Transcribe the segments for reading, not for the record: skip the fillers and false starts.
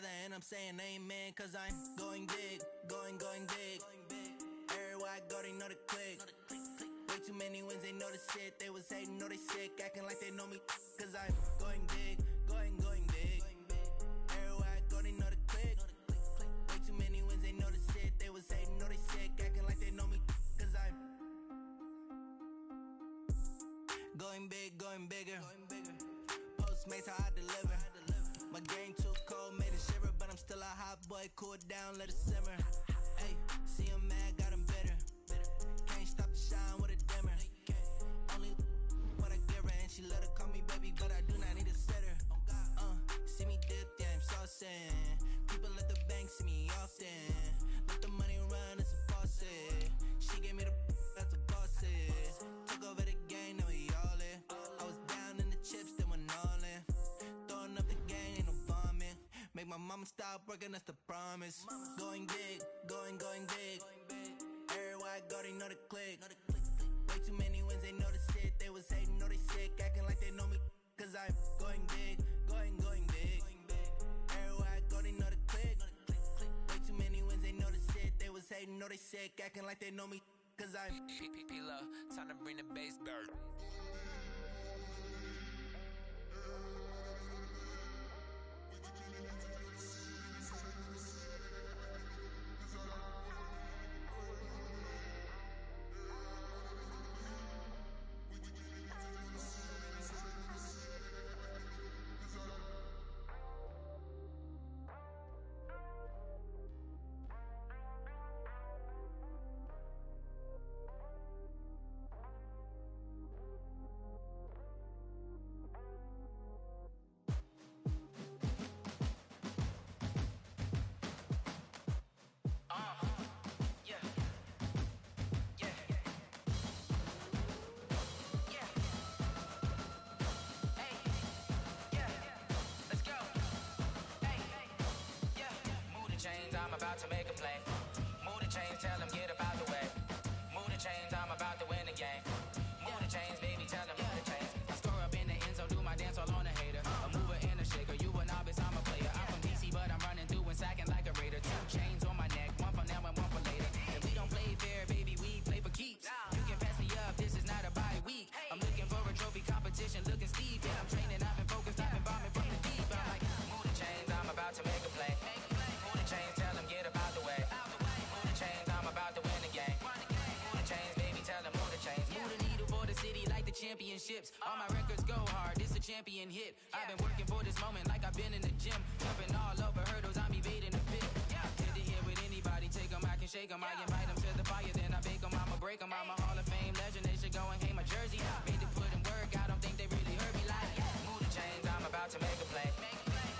and I'm saying amen, cause I'm going big, going big. Everywhere I go, they know the click. Way too many wins, they know the shit. They was hating, know they sick, acting like they know me, cause I'm going big, going big. Everywhere I go, they know the click. Way too many wins, they know the shit. They was hating, know they sick, acting like they know me, cause I'm going big, going bigger. Postmates, how I deliver. My game too cold, made it shiver, but I'm still a hot boy. Cool it down, let it simmer. Hey, see him mad, got him bitter. Can't stop the shine with a dimmer. Only what I give her, and she let her call me baby, but I do not need a sitter. See me dip, yeah, I'm saucing. People at the bank see me often. Let the money run, it's a faucet. She gave me the that's a boss is. Took over the game, now we all in. I was down in the chips, then went all in. Throwing up the game, ain't no bombing. Make my mama stop working, that's the promise. Going big, going big. Everywhere I go, they know the click. Way too many wins, they know the shit. They was hating, know they sick, acting like they know me, cause I'm going big, going big. Everywhere I go, they know the click. Way too many wins, they know the shit. They was hating, know they sick, acting like they know me, cause I'm P-P-P-Love, time to bring the bass back. I'm about to make a play. Move the chains, tell them get up out the way. Move the chains, I'm about to win the game. Move the chains, baby, tell them move the chains. I score up in the end zone, do my dance all on a hater. A mover and a shaker, you a novice, I'm a player. I'm from DC, but I'm running through and sacking like a raider. 2 chains on my neck, one for now and one for later. And we don't play fair, baby, we play for keeps. You can pass me up, this is not a bye week. I'm looking for a trophy competition, looking steep. Yeah, I'm training, I've been focused, I've been bombing from the deep. I'm like, move the chains, I'm about to make a play. Move the chains, tell them get up out the way. Move the chains, I'm about to win the game. Move the chains, baby, tell them move the chains. Move the needle for the city like the championships. All my records go hard, this a champion hit. I've been working for this moment like I've been in the gym. Jumping all over hurdles, I'm evading the pit. Hit the hit with anybody, take them, I can shake them. I invite them to the fire, then I bake them, I'ma break them. I'm a Hall of Fame legend, they should go and hang my jersey. Made to put in work, I don't think they really heard me like, move the chains, I'm about to make a play.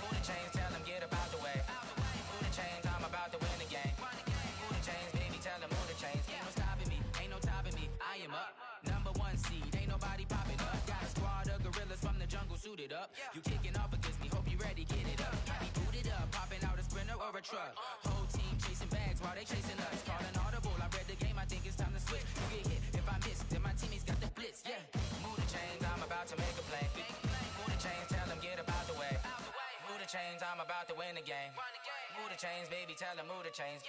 Move the chains, tell them get up out the way. Move the chains, I'm about to win the game. Move the chains, baby, tell them move the chains. Ain't no stopping me, ain't no topping me. I am up, #1 seed, ain't nobody popping up. Got a squad of gorillas from the jungle suited up. You kicking off against me, hope you ready, get it up. I be booted up, popping out a Sprinter or a truck. Whole team chasing bags while they chasing us. Calling audible, I read the game, I think it's time to switch. You get hit, if I miss, then my teammates got the blitz, yeah. Move the chains, I'm about to make a play. Move the chains, tell them get up out the way. Move the chains, I'm about to win the game. Move the chains, baby, tell them move the chains.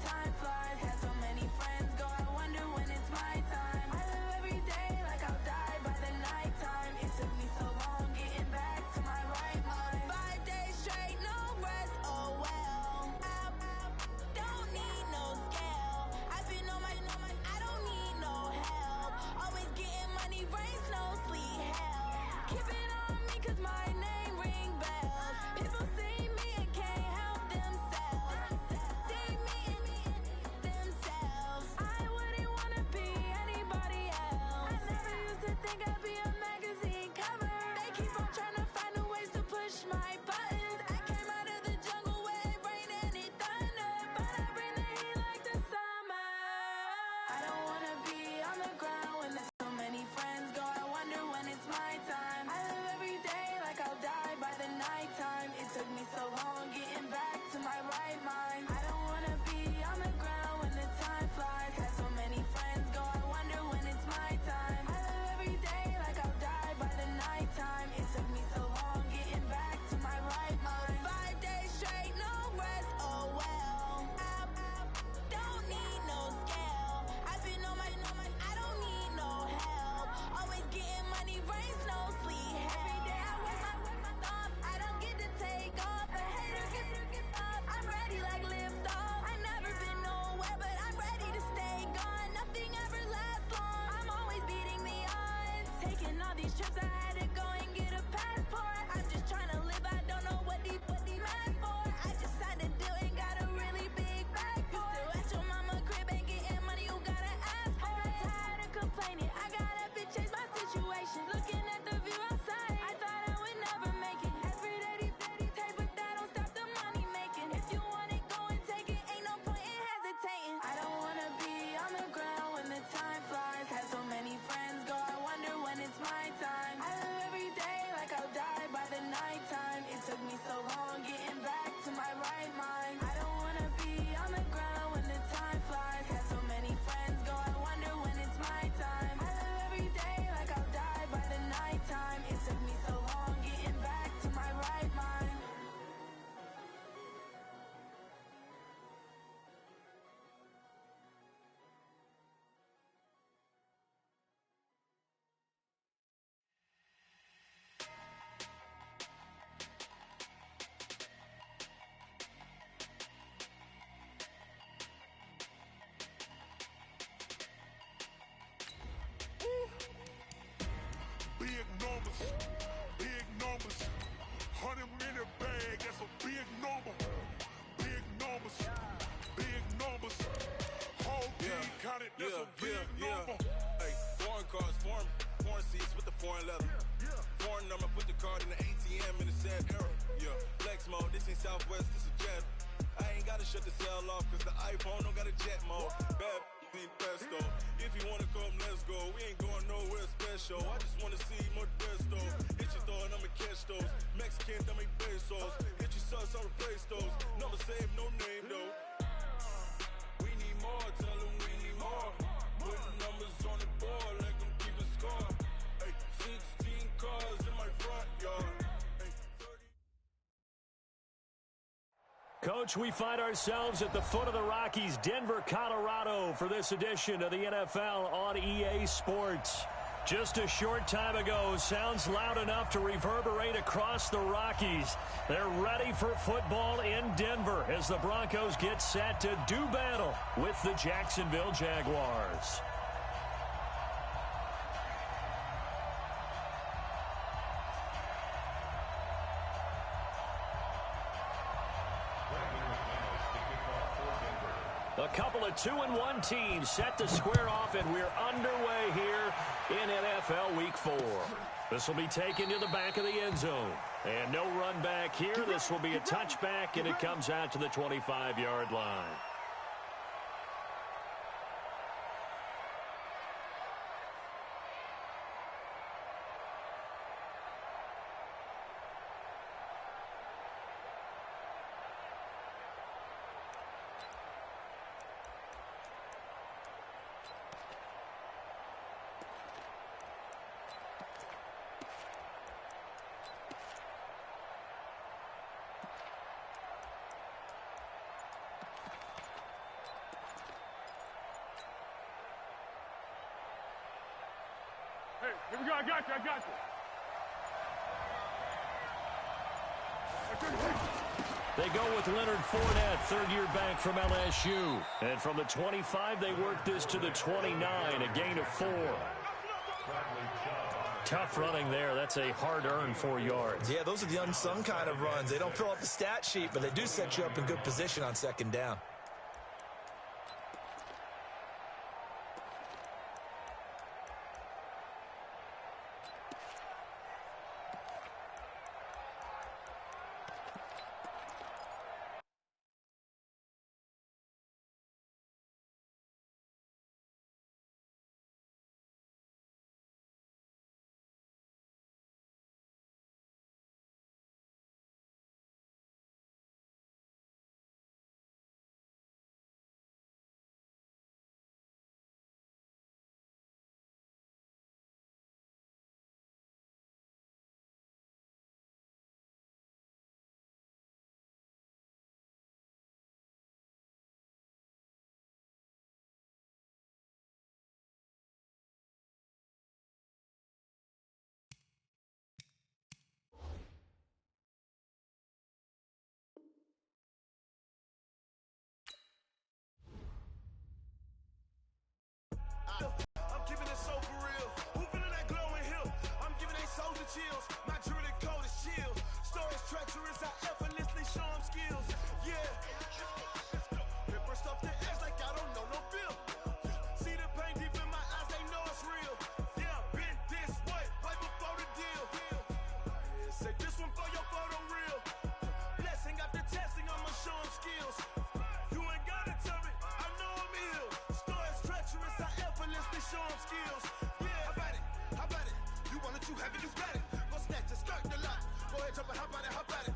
Time flies, had so many friends go, I wonder when it's my don't wanna be on the ground when the time flies. Had so many friends go, I wonder when it's my time. I live every day like I'll die by the nighttime. It took me so long getting back to my right mind. I don't wanna be on the ground when the time flies. Had so many friends go, I wonder when it's my time. I live every day like I'll die by the nighttime. It took me so long getting back to my right mind. Big numbers, 100 minute bag, that's a big number. Big numbers, whole team counted, that's a big number. Hey, foreign cars, foreign seats with the foreign leather. Foreign number, put the card in the ATM in the sad era. Yeah, flex mode, this ain't Southwest, this is jet. I ain't gotta shut the cell off, cause the iPhone don't got a jet mode. Bad ain't pesto. If you wanna come, let's go. We ain't going nowhere special. I just wanna see Modesto. Hit your throw and I'ma catch those. Mexican, dummy pesos. Hit your sus, I'll replace those. Number save, no name though. We need more, tell them we need more. Putting numbers on the board, let them keep a score. Hey, 16 cars in my front yard. Coach, we find ourselves at the foot of the Rockies, Denver, Colorado, for this edition of the NFL on EA Sports. Just a short time ago, sounds loud enough to reverberate across the Rockies. They're ready for football in Denver as the Broncos get set to do battle with the Jacksonville Jaguars. A couple of 2-1 teams set to square off, and we're underway here in NFL Week 4. This will be taken to the back of the end zone. And no run back here. This will be a touchback, and it comes out to the 25-yard line. Hey, here we go, I got you. They go with Leonard Fournette, third-year back from LSU. And from the 25, they work this to the 29, a gain of 4. Tough running there. That's a hard-earned 4 yards. Yeah, those are the unsung kind of runs. They don't fill up the stat sheet, but they do set you up in good position on second down. I'm giving it so for real. Who feeling that glowing hill? I'm giving they soldier chills. My jewelry code is chill. Stories treacherous, I effortlessly show them skills. Yeah. Pepper stuff the edge like I don't know no feel. See the pain deep in my eyes, they know it's real. Yeah, been this way, right before the deal. Say this one for your photo real. Blessing after testing, I'ma show them skills. You ain't gotta tell me, I know I'm ill. you have it, you got it. Go snatch it, skirt the lot. Go ahead, jump and hop on it, hop on it.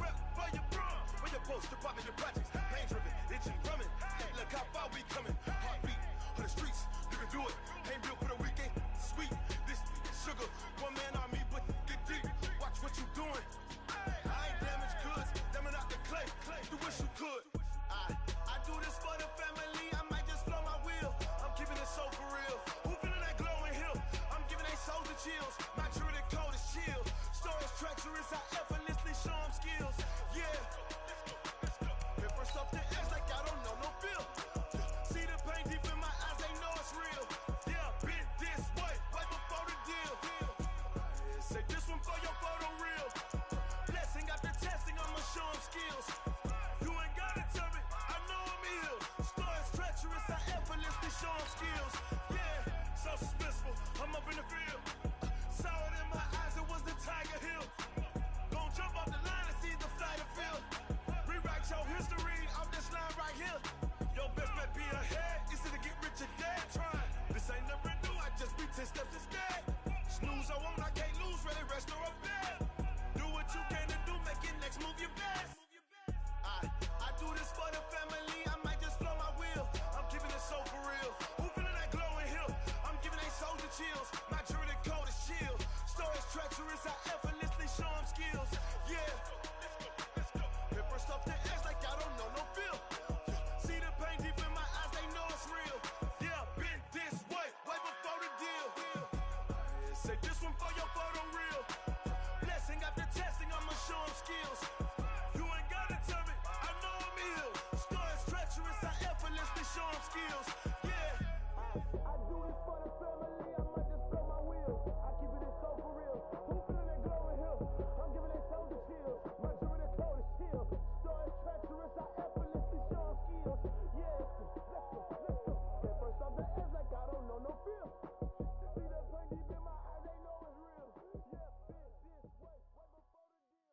Rep for your bro, for your post, your pop, and your projects. Pain driven, itching, drumming. Look how far we coming. Heartbeat for the streets, you can do it. Ain't built for the weekend. Sweet, this sugar. One man army, but get deep. Watch what you doing. I ain't damaged goods, damn it out the clay. You wish you could. I do this for the family. I might just blow my wheel. I'm keeping it so for real. Who feeling that glowing hill? I'm giving they souls the chills. My jewelry code is chill. Stories treacherous, I effortlessly show them skills. Yeah. Hit first off the edge like I don't know no feel. See the pain deep in my eyes, they know it's real. Yeah, been this way, right before the deal. Say this one for your photo reel. Blessing after testing, I'ma show them skills. You ain't gotta tell me, I know I'm ill. Stories treacherous, I effortlessly show them skills. Yeah, so suspenseful, I'm up in the field. Saw it in my eyes, it was the Tiger Hill. Gon' jump off the line and see the flight of field. Rewrite your history off this line right here. Your best bet be ahead, it's to get rich or dead trying. This ain't never new, I just be 10 steps instead. Snooze I won't, I can't lose, ready, rest or a bed. Do what you can to do, make your next move your best. I do this for the family, I might just blow my wheel. I'm keeping it so for real. Who feeling that glowing hill? I'm giving they souls the chills. My jewelry code is chill. Stories treacherous, I effortlessly show them skills. Yeah. Hit first off the edge like I don't know no feel. See the pain deep in my eyes, they know it's real. Yeah, been this way, way before the deal. Say this one for your photo reel. Blessing after testing, I'ma show them skills. You ain't gotta tell me, I know I'm ill. Stories treacherous, I effortlessly show them skills. Yeah. I do this for the family, I might just blow my wheel. I keep it so for real. Who feeling that glowing hill? I'm giving they souls the chills. My jewelry code is chill. Stories treacherous, I effortlessly show them skills. Yeah, let's go. Get first off the edge like I don't know no feel. See the pain deep in my eyes, they know it's real. Yeah, been this way, way before the deal.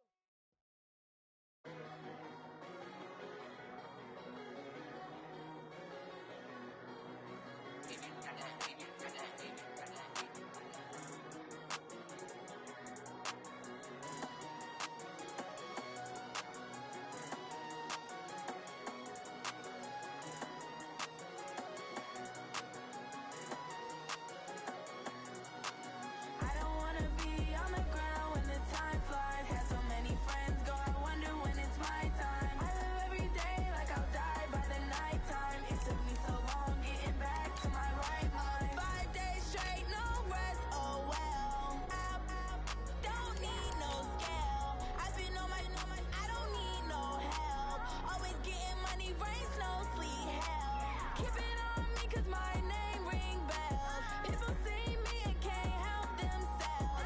I don't wanna be on the ground when the time flies. Had so many friends go, I wonder when it's my time. I live every day like I'll die by the nighttime. It took me so long getting back to my right mind. 5 days straight, no rest, oh well. I don't need no scale. I've been on my, I don't need no help. Always getting money, rain, snow, sleet, hell. Keep it on me 'cause my name ring bells. People see me and can't help themselves.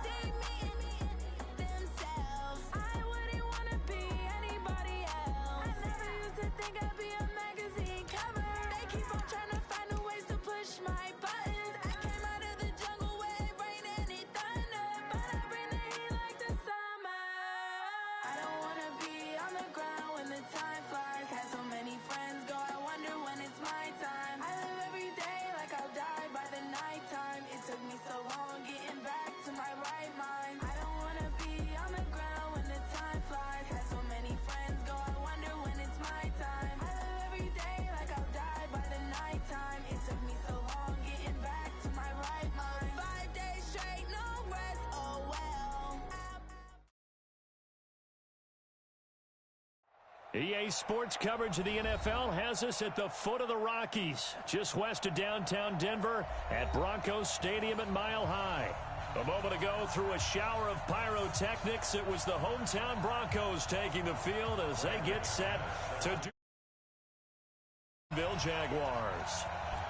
See me and themselves. I wouldn't wanna be anybody else. I never used to think I'd be a magazine cover. They keep on trying to find new ways to push my buttons. I came out of the jungle where it rained and it thundered, but I bring the heat like the summer. I don't wanna be on the ground when the time flies. Had so many friends go, I wonder when it's my time. I live every day like I'll die by the nighttime. It took me so long getting back to my right mind. I don't wanna be on the ground when the time flies. Had so many friends go, I wonder when it's my time. I live every day like I'll die by the nighttime. It took me so long getting back to my right mind. 5 days straight, no rest, oh well. EA Sports coverage of the NFL has us at the foot of the Rockies, just west of downtown Denver at Broncos Stadium at Mile High. A moment ago, through a shower of pyrotechnics, it was the hometown Broncos taking the field as they get set to do Bill Jaguars.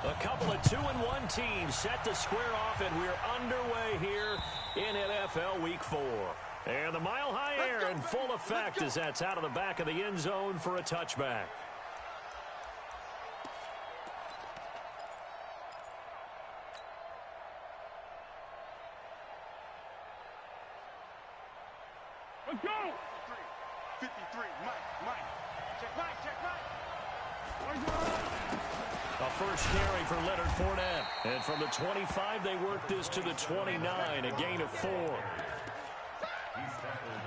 A couple of 2-1 teams set to square off, and we're underway here in NFL Week 4. And the Mile High air in full effect as that's out of the back of the end zone for a touchback. Let's go! 53, Mike. Check Mike. A first carry for Leonard Fournette. And from the 25, they work this to the 29, a gain of 4.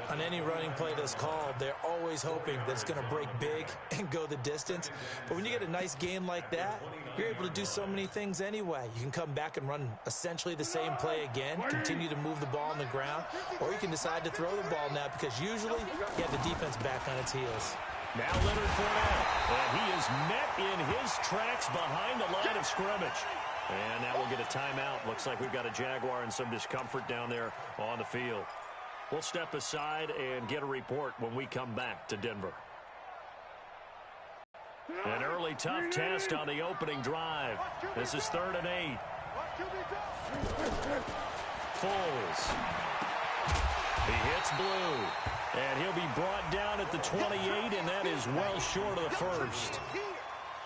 On any running play that's called, they're always hoping that it's going to break big and go the distance. But when you get a nice game like that, you're able to do so many things anyway. You can come back and run essentially the same play again, continue to move the ball on the ground, or you can decide to throw the ball now because usually you have the defense back on its heels. Now Leonard Fournette, and he is met in his tracks behind the line of scrimmage. And now we'll get a timeout. Looks like we've got a Jaguar and some discomfort down there on the field. We'll step aside and get a report when we come back to Denver. An early tough test on the opening drive. This is 3rd and 8. Foles. He hits Blue. And he'll be brought down at the 28, and that is well short of the first.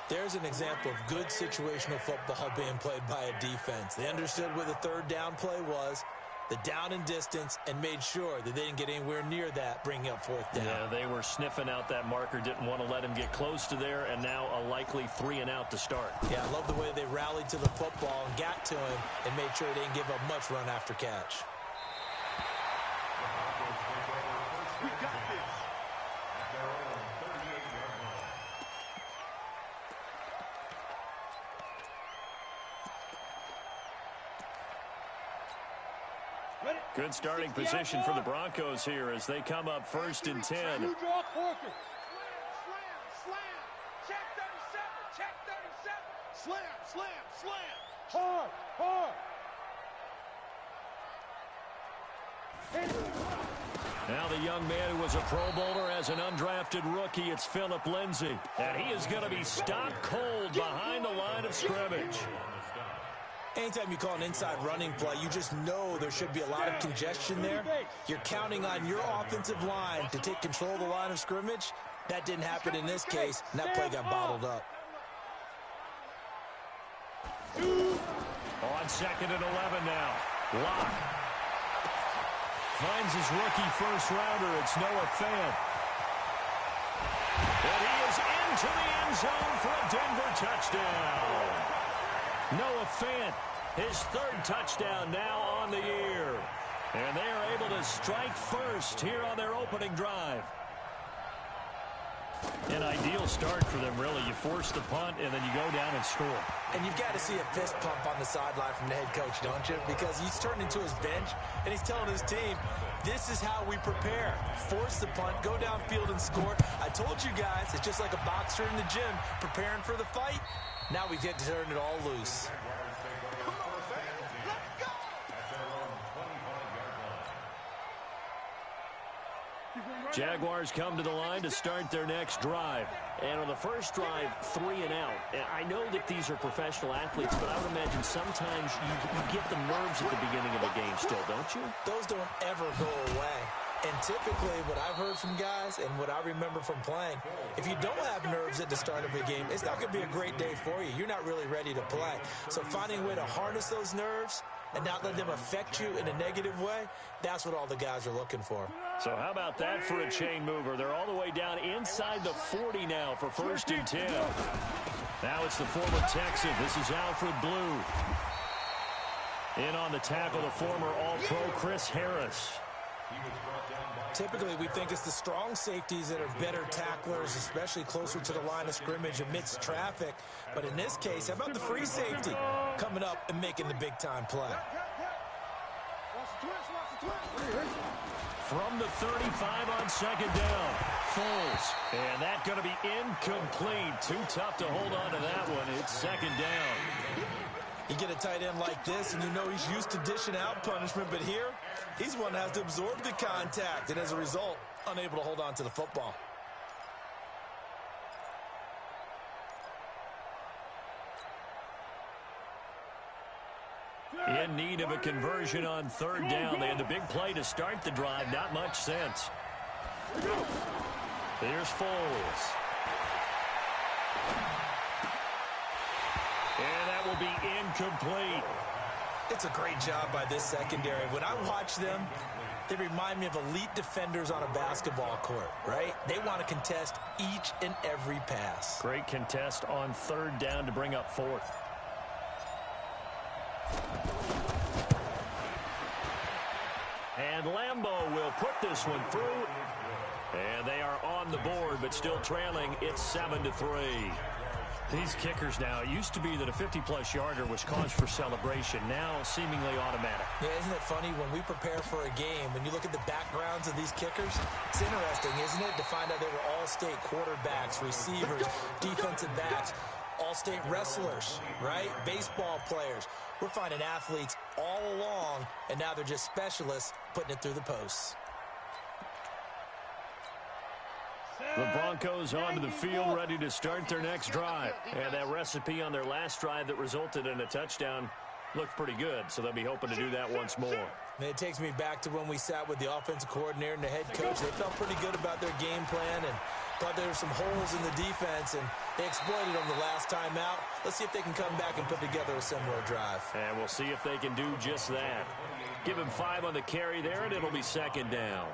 There's an example of good situational football being played by a defense. They understood where the 3rd down play was, the down and distance, and made sure that they didn't get anywhere near that, bringing up 4th down. Yeah, they were sniffing out that marker, didn't want to let him get close to there, and now a likely 3 and out to start. Yeah, I love the way they rallied to the football and got to him and made sure they didn't give up much run after catch. We got this. Good starting position for the Broncos here as they come up 1st and 10. You draw Corker. Slam. Check 37. Slam. Hard. Now the young man who was a Pro Bowler as an undrafted rookie, it's Phillip Lindsay. And he is going to be stopped cold behind the line of scrimmage. Anytime you call an inside running play, you just know there should be a lot of congestion there. You're counting on your offensive line to take control of the line of scrimmage. That didn't happen in this case, and that play got bottled up. On 2nd and 11 now. Locke finds his rookie first-rounder. It's Noah Fant. And he is into the end zone for a Denver touchdown. Noah Fant, his 3rd touchdown now on the year. And they are able to strike first here on their opening drive. An ideal start for them, really. You force the punt, and then you go down and score. And you've got to see a fist pump on the sideline from the head coach, don't you? Because he's turned into his bench, and he's telling his team, this is how we prepare. Force the punt, go downfield and score. I told you guys, it's just like a boxer in the gym preparing for the fight. Now we get to turn it all loose. Jaguars come to the line to start their next drive. And on the first drive, 3 and out. And I know that these are professional athletes, but I would imagine sometimes you get the nerves at the beginning of a game still, don't you? Those don't ever go away. And typically what I've heard from guys and what I remember from playing, if you don't have nerves at the start of a game, it's not going to be a great day for you. You're not really ready to play. So finding a way to harness those nerves and not let them affect you in a negative way, that's what all the guys are looking for. So how about that for a chain mover? They're all the way down inside the 40 now for 1st and 10. Now it's the former Texan. This is Alfred Blue. In on the tackle, the former All-Pro Chris Harris. Typically, we think it's the strong safeties that are better tacklers, especially closer to the line of scrimmage amidst traffic. But in this case, how about the free safety coming up and making the big-time play? From the 35 on 2nd down, Foles. And that's going to be incomplete. Too tough to hold on to that one. It's 2nd down. You get a tight end like this, and you know he's used to dishing out punishment, but here, he's one that has to absorb the contact, and as a result, unable to hold on to the football. In need of a conversion on 3rd down. They had the big play to start the drive. Not much sense. Here's Foles. And that will be incomplete. It's a great job by this secondary. When I watch them, they remind me of elite defenders on a basketball court, right? They want to contest each and every pass. Great contest on third down to bring up fourth. And Lambeau will put this one through. And they are on the board, but still trailing. It's 7-3. These kickers now, it used to be that a 50-plus yarder was cause for celebration. Now, seemingly automatic. Yeah, isn't it funny when we prepare for a game, when you look at the backgrounds of these kickers, it's interesting, isn't it, to find out they were all-state quarterbacks, receivers, defensive backs, all-state wrestlers, right? Baseball players. We're finding athletes all along, and now they're just specialists putting it through the posts. The Broncos onto the field, ready to start their next drive. And that recipe on their last drive that resulted in a touchdown looked pretty good, so they'll be hoping to do that once more. And it takes me back to when we sat with the offensive coordinator and the head coach. They felt pretty good about their game plan and thought there were some holes in the defense, and they exploited them the last time out. Let's see if they can come back and put together a similar drive. And we'll see if they can do just that. Give him 5 on the carry there, and it'll be second down.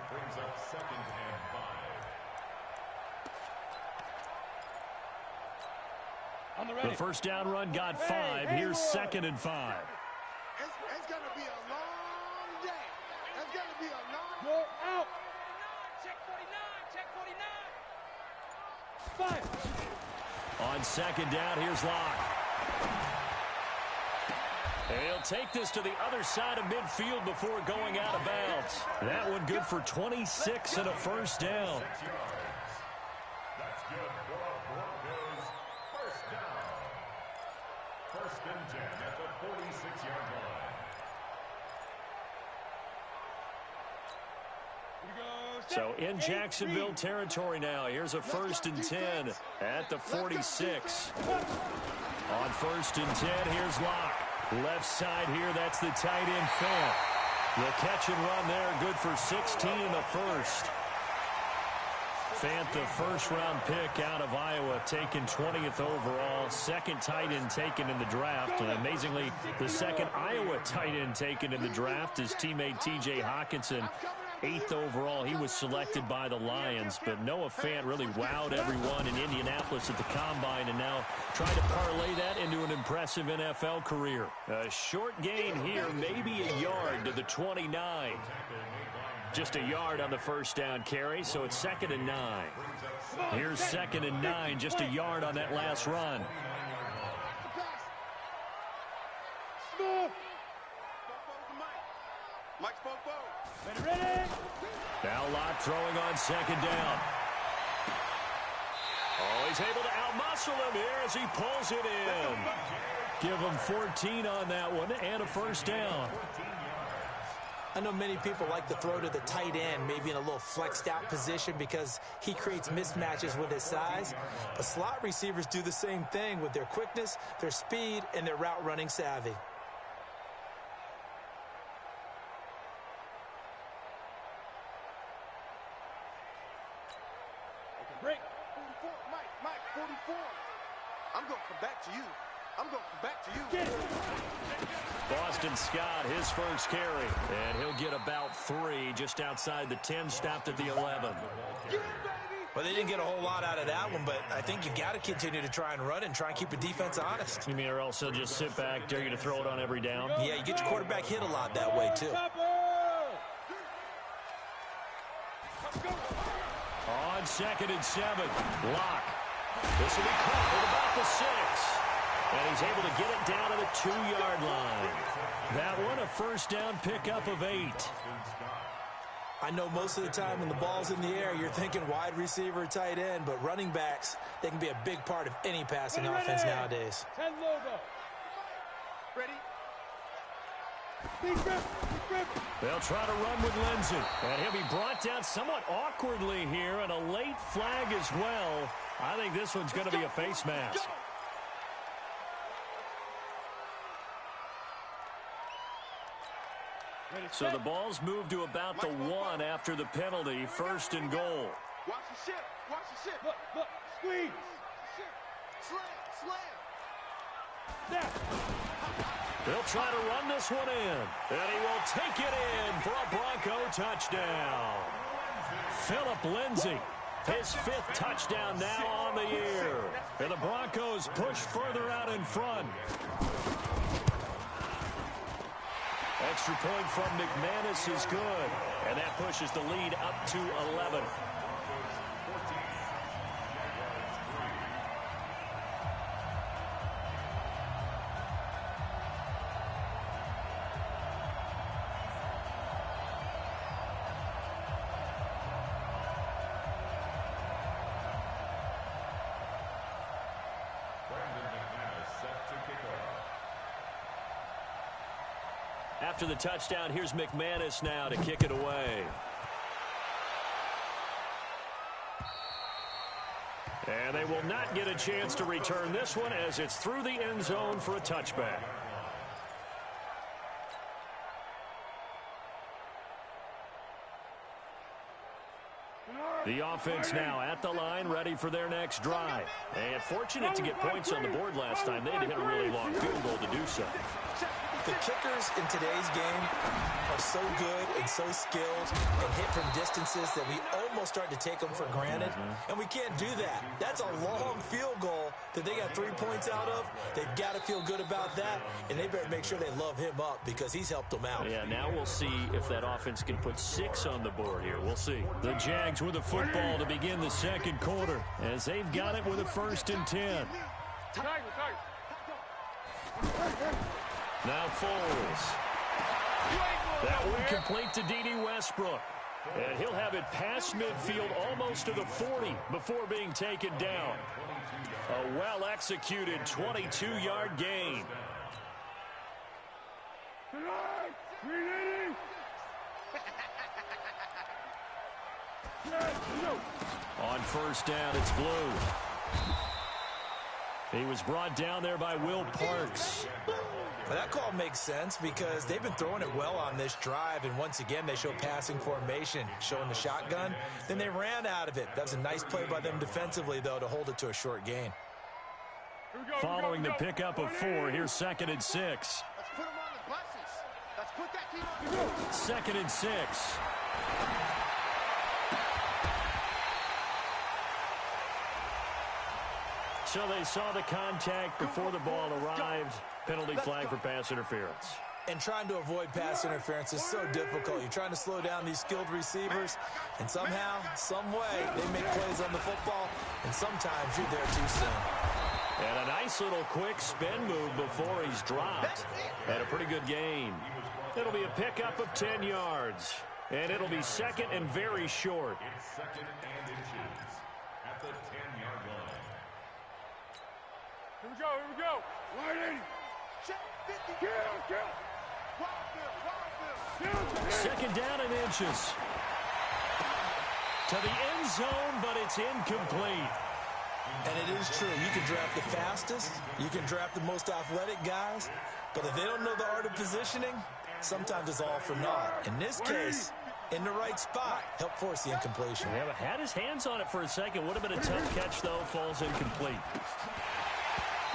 The first down run got 5. Here's 2nd and 5. It's going to be a long day. It's going to be a long day. Out. Check 49. Check 49. On second down, here's Locke. He'll take this to the other side of midfield before going out of bounds. That one good for 26 and a first down. That's good for a Broncos first down. 1st and 10 at the 46-yard line. So in Jacksonville territory now. Here's a 1st and 10 at the 46. On 1st and 10, here's Locke. Left side here, that's the tight end Fant. The catch and run there, good for 16 in the first. Fant, the first-round pick out of Iowa, taken 20th overall. 2nd tight end taken in the draft. And amazingly, the 2nd Iowa tight end taken in the draft is teammate T.J. Hawkinson. 8th overall, he was selected by the Lions. But Noah Fant really wowed everyone in Indianapolis at the Combine and now trying to parlay that into an impressive NFL career. A short gain here, maybe a yard to the 29. Just a yard on the first down carry, so it's 2nd and 9. Here's 2nd and 9, just a yard on that last run. Now Locke throwing on 2nd down. Oh, he's able to outmuscle him here as he pulls it in. Give him 14 on that one and a first down. I know many people like to throw to the tight end, maybe in a little flexed out position because he creates mismatches with his size. But slot receivers do the same thing with their quickness, their speed, and their route running savvy. Break. 44, Mike, 44. I'm going to come back to you. I'm going to come back to you. Get it. Boston Scott, his first carry. And he'll get about 3 just outside the 10, stopped at the 11. Well, they didn't get a whole lot out of that one, but I think you've got to continue to try and run and try and keep the defense honest. You mean or else they'll just sit back, dare you to throw it on every down? Yeah, you get your quarterback hit a lot that way, too. On 2nd and 7, Locke. This will be caught at about the 6. And he's able to get it down to the 2-yard line. That one, a first down pickup of 8. I know most of the time when the ball's in the air, you're thinking wide receiver, tight end, but running backs, they can be a big part of any passing offense nowadays. 10 logo. Ready? They'll try to run with Lindsey. And he'll be brought down somewhat awkwardly here, and a late flag as well. I think this one's going to be a face mask. So the ball's moved to about the 1 after the penalty. 1st and goal. Watch the ship. Watch the ship. Look, squeeze. Slam. Snap. They'll try to run this one in, and he will take it in for a Bronco touchdown. Phillip Lindsay, his 5th touchdown now on the year. And the Broncos push further out in front. Extra point from McManus is good, and that pushes the lead up to 11. After the touchdown, here's McManus now to kick it away. And they will not get a chance to return this one as it's through the end zone for a touchback. The offense now at the line, ready for their next drive. And fortunate to get points on the board last time. They had to hit a really long field goal to do so. The kickers in today's game are so good and so skilled and hit from distances that we almost start to take them for granted. And we can't do that. That's a long field goal that they got 3 points out of. They've got to feel good about that, and they better make sure they love him up because he's helped them out. Yeah, now we'll see if that offense can put 6 on the board here. We'll see. The Jags with the football to begin the second quarter as they've got it with a 1st and 10. Now Foles. That one complete to D.D. Westbrook. And he'll have it past midfield almost to the 40 before being taken down. A well-executed 22-yard gain. On 1st down, it's Blue. He was brought down there by Will Parks. Well, that call makes sense because they've been throwing it well on this drive, and once again they show passing formation, showing the shotgun. Then they ran out of it. That was a nice play by them defensively, though, to hold it to a short gain. Following the pickup of 4, here's 2nd and 6. Let's put them on the buses. Let's put that team on the 2nd and 6. So they saw the contact before the ball arrived. Penalty flag for pass interference. And trying to avoid pass interference is so difficult. You're trying to slow down these skilled receivers, and somehow, some way, they make plays on the football, and sometimes you're there too soon. And a nice little quick spin move before he's dropped. And a pretty good gain. It'll be a pickup of 10 yards. And it'll be 2nd and very short. It's 2nd and inches at the 10-yard line. Here we go. Right in. Second down and inches. To the end zone, but it's incomplete. And it is true. You can draft the fastest. You can draft the most athletic guys. But if they don't know the art of positioning, sometimes it's all for naught. In this case, in the right spot, help force the incompletion. Yeah, but had his hands on it for a second. Would have been a tough catch, though. Falls incomplete.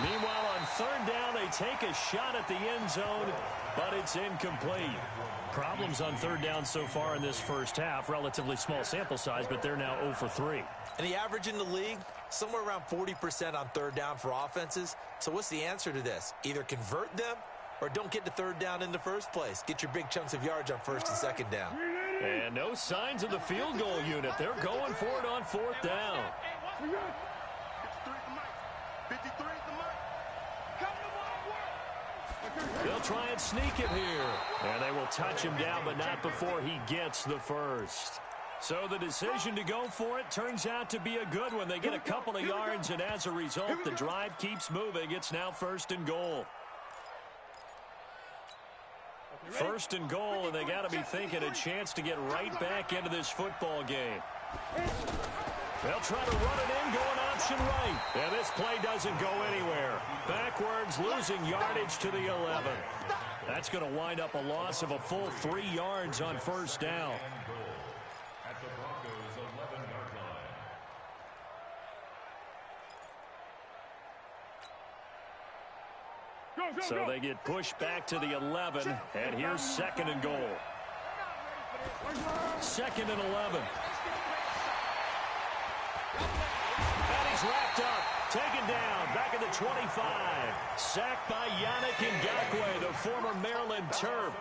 Meanwhile, on 3rd down, they take a shot at the end zone, but it's incomplete. Problems on 3rd down so far in this first half. Relatively small sample size, but they're now 0 for 3. And the average in the league, somewhere around 40% on 3rd down for offenses. So what's the answer to this? Either convert them or don't get to 3rd down in the first place. Get your big chunks of yards on 1st and 2nd down. And no signs of the field goal unit. They're going for it on 4th down. They'll try and sneak it here. And they will touch him down, but not before he gets the first. So the decision to go for it turns out to be a good one. They get a couple of yards, and as a result, the drive keeps moving. It's now 1st and goal. 1st and goal, and they got to be thinking a chance to get right back into this football game. They'll try to run it in, going option right. And this play doesn't go anywhere. Backwards, losing yardage to the 11. That's going to wind up a loss of a full 3 yards on 1st down. At the Broncos' 11-yard line. Go. So they get pushed back to the 11, and here's 2nd and goal. 2nd and 11. And he's wrapped up, taken down, back at the 25. Sacked by Yannick Ngakoue, the former Maryland Terp.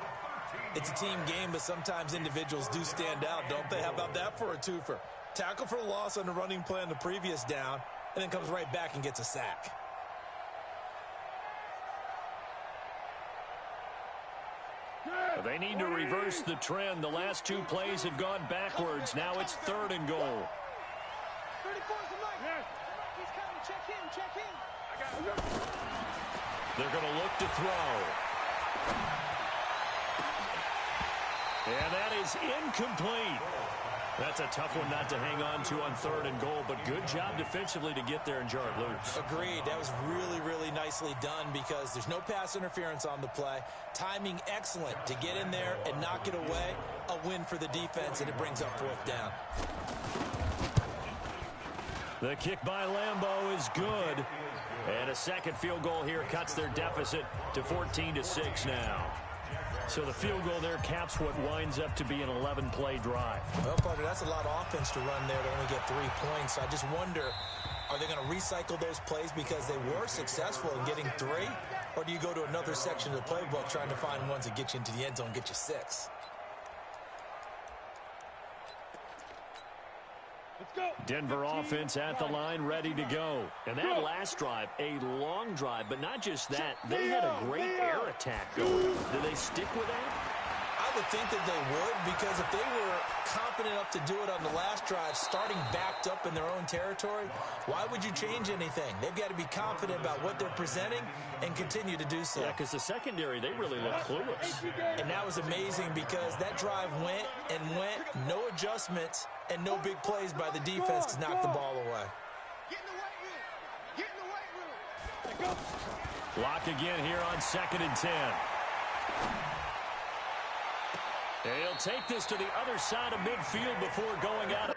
It's a team game, but sometimes individuals do stand out, don't they? How about that for a twofer? Tackle for loss on the running play on the previous down, and then comes right back and gets a sack. They need to reverse the trend. The last 2 plays have gone backwards. Now it's 3rd and goal. 34's the night. He's coming. Check in. They're going to look to throw. And that is incomplete. That's a tough one not to hang on to on 3rd and goal, but good job defensively to get there and jar it loose. Agreed. That was really, really nicely done because there's no pass interference on the play. Timing excellent to get in there and knock it away. A win for the defense, and it brings up 4th down. The kick by Lambeau is good. And a second field goal here cuts their deficit to 14-6 now. So the field goal there caps what winds up to be an 11-play drive. Well, partner, that's a lot of offense to run there to only get 3 points. So I just wonder, are they going to recycle those plays because they were successful in getting 3? Or do you go to another section of the playbook trying to find ones that get you into the end zone and get you 6? Let's go. Denver offense at the line, ready to go. And that last drive, a long drive, but not just that. They had a great air attack going. Do they stick with that? I would think that they would, because if they were confident enough to do it on the last drive, starting backed up in their own territory, why would you change anything? They've got to be confident about what they're presenting and continue to do so. Yeah, because the secondary, they really look clueless. And that was amazing because that drive went and went, no adjustments, and no big plays by the defense to knock the ball away. Get in the weight room. Get in the weight room. Lock again here on 2nd and 10. He'll take this to the other side of midfield before going out.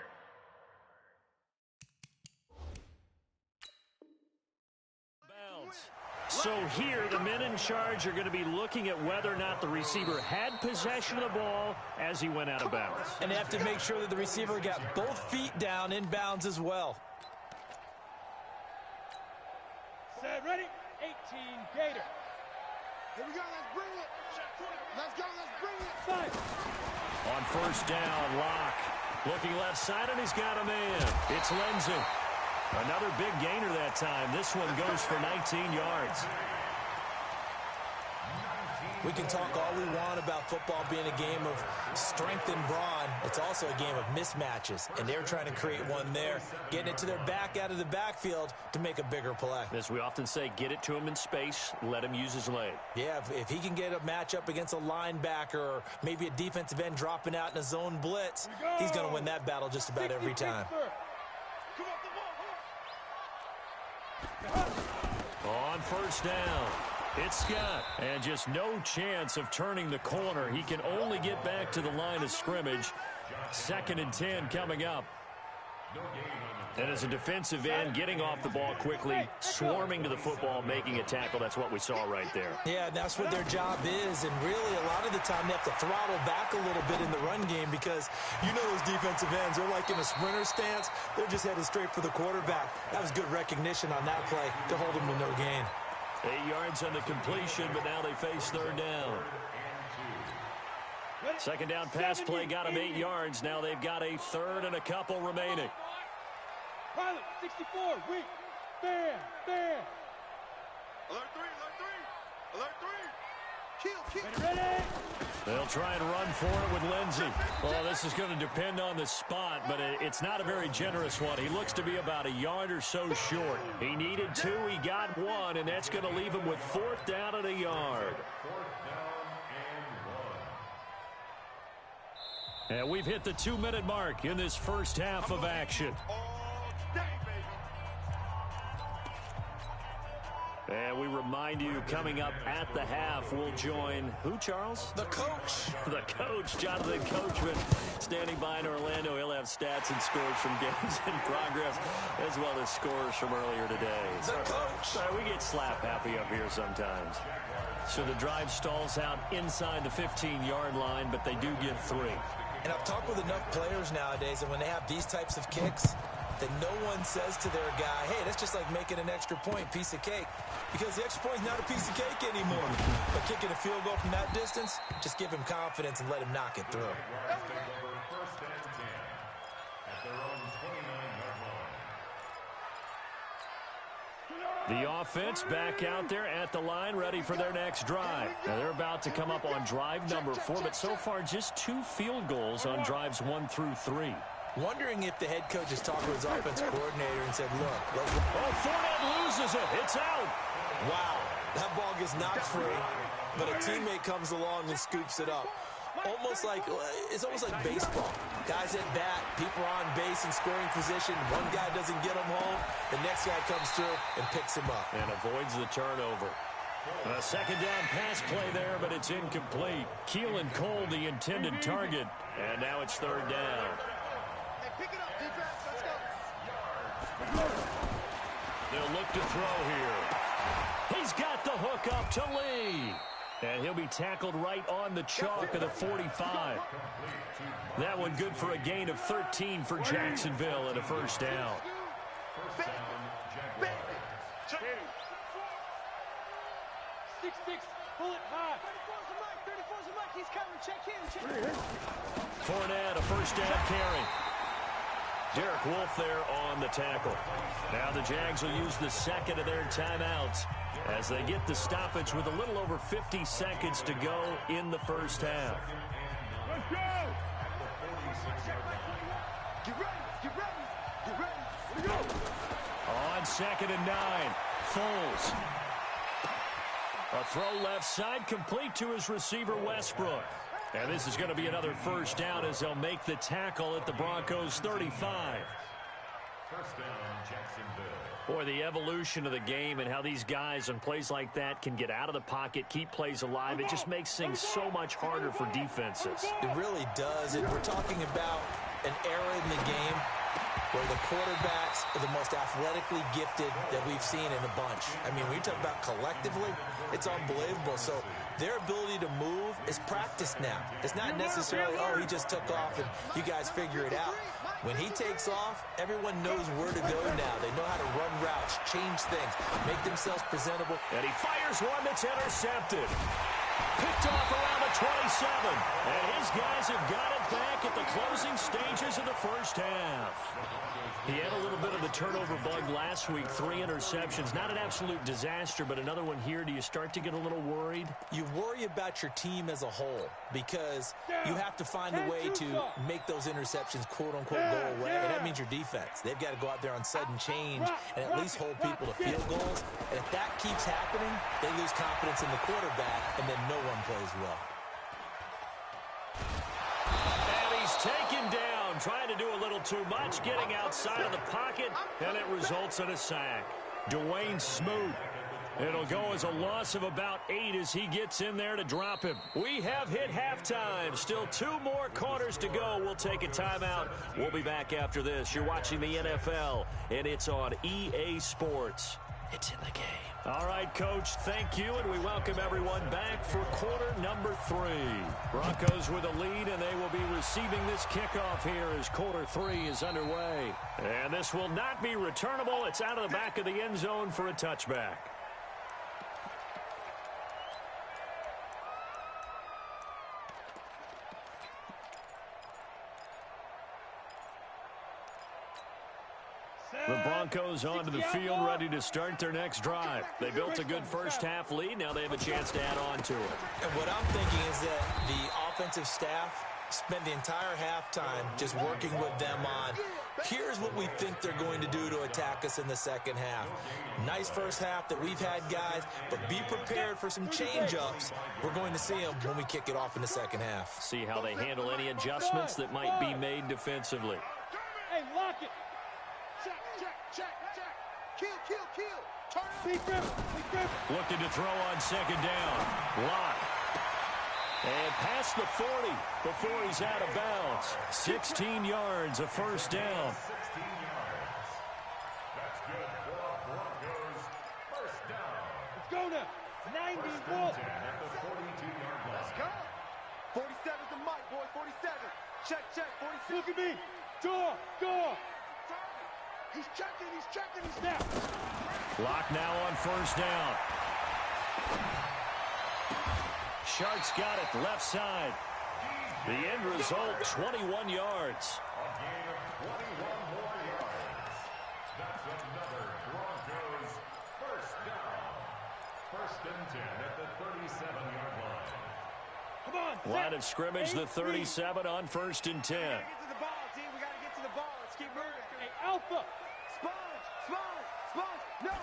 So here, the men in charge are going to be looking at whether or not the receiver had possession of the ball as he went out of bounds. And they have to make sure that the receiver got both feet down in bounds as well. Set, ready? 18, Gator. Here we go. Let's bring it. Let's go. Let's bring it. Five. On 1st down, Locke. Looking left side, and he's got a man. It's Lindsey. Another big gainer that time. This one goes for 19 yards. We can talk all we want about football being a game of strength and brawn. It's also a game of mismatches, and they're trying to create one there, getting it to their back out of the backfield to make a bigger play. As we often say, get it to him in space, let him use his leg. Yeah, if he can get a matchup against a linebacker or maybe a defensive end dropping out in a zone blitz, he's going to win that battle just about every time. On 1st down, it's Scott. And just no chance of turning the corner. He can only get back to the line of scrimmage. 2nd and 10 coming up. And as a defensive end, getting off the ball quickly, swarming to the football, making a tackle. That's what we saw right there. Yeah, that's what their job is. And really, a lot of the time, they have to throttle back a little bit in the run game because you know those defensive ends, they're like in a sprinter stance. They're just headed straight for the quarterback. That was good recognition on that play to hold them to no gain. 8 yards on the completion, but now they face 3rd down. 2nd down pass play got them 8 yards. Now they've got a 3rd and a couple remaining. Pilot, 64, weak. Bam, bam. Alert 3, alert 3. Alert 3. Kill. Ready? They'll try and run for it with Lindsey. Well, this is going to depend on the spot, but it's not a very generous one. He looks to be about a yard or so short. He needed 2, he got 1, and that's going to leave him with 4th down and a yard. And we've hit the 2-minute mark in this first half of action. And we remind you, coming up at the half, we'll join who, Charles? The coach. The coach, Jonathan Coachman, standing by in Orlando. He'll have stats and scores from games in progress, as well as scores from earlier today. The coach. Sorry, we get slap happy up here sometimes. So the drive stalls out inside the 15-yard line, but they do get 3. And I've talked with enough players nowadays, and when they have these types of kicks, that no one says to their guy, hey, that's just like making an extra point, piece of cake. Because the extra point is not a piece of cake anymore. But kicking a field goal from that distance, just give him confidence and let him knock it through. First and 10 at their own 29-yard line. The offense back out there at the line, ready for their next drive. Now they're about to come up on drive number 4, but so far just 2 field goals on drives 1 through 3. Wondering if the head coach has talked to his offense coordinator and said, look, let's... Oh, Fournette loses it. It's out. Wow, that ball gets knocked free, but a teammate comes along and scoops it up. It's almost like baseball. Guys at bat, people are on base in scoring position. One guy doesn't get him home. The next guy comes through and picks him up. And avoids the turnover. A second down pass play there, but it's incomplete. Keelan Cole, the intended target. And now it's 3rd down. Pick it up, defense. Let's go. They'll look to throw here. He's got the hook up to Lee. And he'll be tackled right on the chalk of the 45. That one good for a gain of 13 for Jacksonville and a 1st down. First down, Jaguars. 6-6, pull it high. 34's a mic. He's coming. Check him. Fournette, a 1st down carry. Derek Wolfe there on the tackle. Now the Jags will use the 2nd of their timeouts as they get the stoppage with a little over 50 seconds to go in the 1st half. Let's go. Get ready. Here we go. On 2nd and 9, Foles. A throw left side, complete to his receiver, Westbrook. And this is going to be another 1st down as they'll make the tackle at the Broncos' 35. First down, Jacksonville. Boy, the evolution of the game and how these guys on plays like that can get out of the pocket, keep plays alive, it just makes things so much harder for defenses. It really does. And we're talking about an era in the game where the quarterbacks are the most athletically gifted that we've seen in a bunch. I mean, when you talk about collectively, it's unbelievable. So their ability to move is practiced now. It's not necessarily, oh, he just took off and you guys figure it out. When he takes off, everyone knows where to go now. They know how to run routes, change things, make themselves presentable. And he fires one that's intercepted. Picked off around the 27. And his guys have got it back at the closing stages of the 1st half. He had a little bit of the turnover bug last week, 3 interceptions. Not an absolute disaster, but another one here. Do you start to get a little worried? You worry about your team as a whole because you have to find a way to make those interceptions, quote-unquote, go away. And that means your defense. They've got to go out there on sudden change and at least hold people to field goals. And if that keeps happening, they lose confidence in the quarterback, and then no one plays well. And he's taken down, trying to do a little too much, getting outside of the pocket, and it results in a sack. Dwayne Smoot. It'll go as a loss of about 8 as he gets in there to drop him. We have hit halftime. Still 2 more quarters to go. We'll take a timeout. We'll be back after this. You're watching the NFL, and it's on EA Sports. It's in the game. All right, Coach, thank you, and we welcome everyone back for quarter number 3. Broncos with a lead, and they will be receiving this kickoff here as quarter 3 is underway. And this will not be returnable. It's out of the back of the end zone for a touchback. The Broncos onto the field, ready to start their next drive. They built a good first half lead. Now they have a chance to add on to it. And what I'm thinking is that the offensive staff spent the entire halftime just working with them on, here's what we think they're going to do to attack us in the second half. Nice first half that we've had, guys, but be prepared for some change-ups. We're going to see them when we kick it off in the second half. See how they handle any adjustments that might be made defensively. Hey, lock it. Kill. Turn up. Be grip. Looking to throw on second down. Lock. And past the 40 before he's out of bounds. 16 yards, a first down. 16 yards. That's good for Broncos. First down. Let's go now. 90 First ball. and 10 at the 42-yard line. Let's go. 47's the mic, boy. 47. Check. 46. Look at me. Door. He's checking. Snap. Lock now on first down. Sharks got it left side. The end result, 21 yards. A gain of 21 more yards. That's another Broncos first down. First and 10 at the 37-yard line. Come on. Line of scrimmage, the 37 on first and 10. We gotta get to the ball, team. We gotta get to the ball. Let's keep moving. Hey, Alpha. Sponge. No.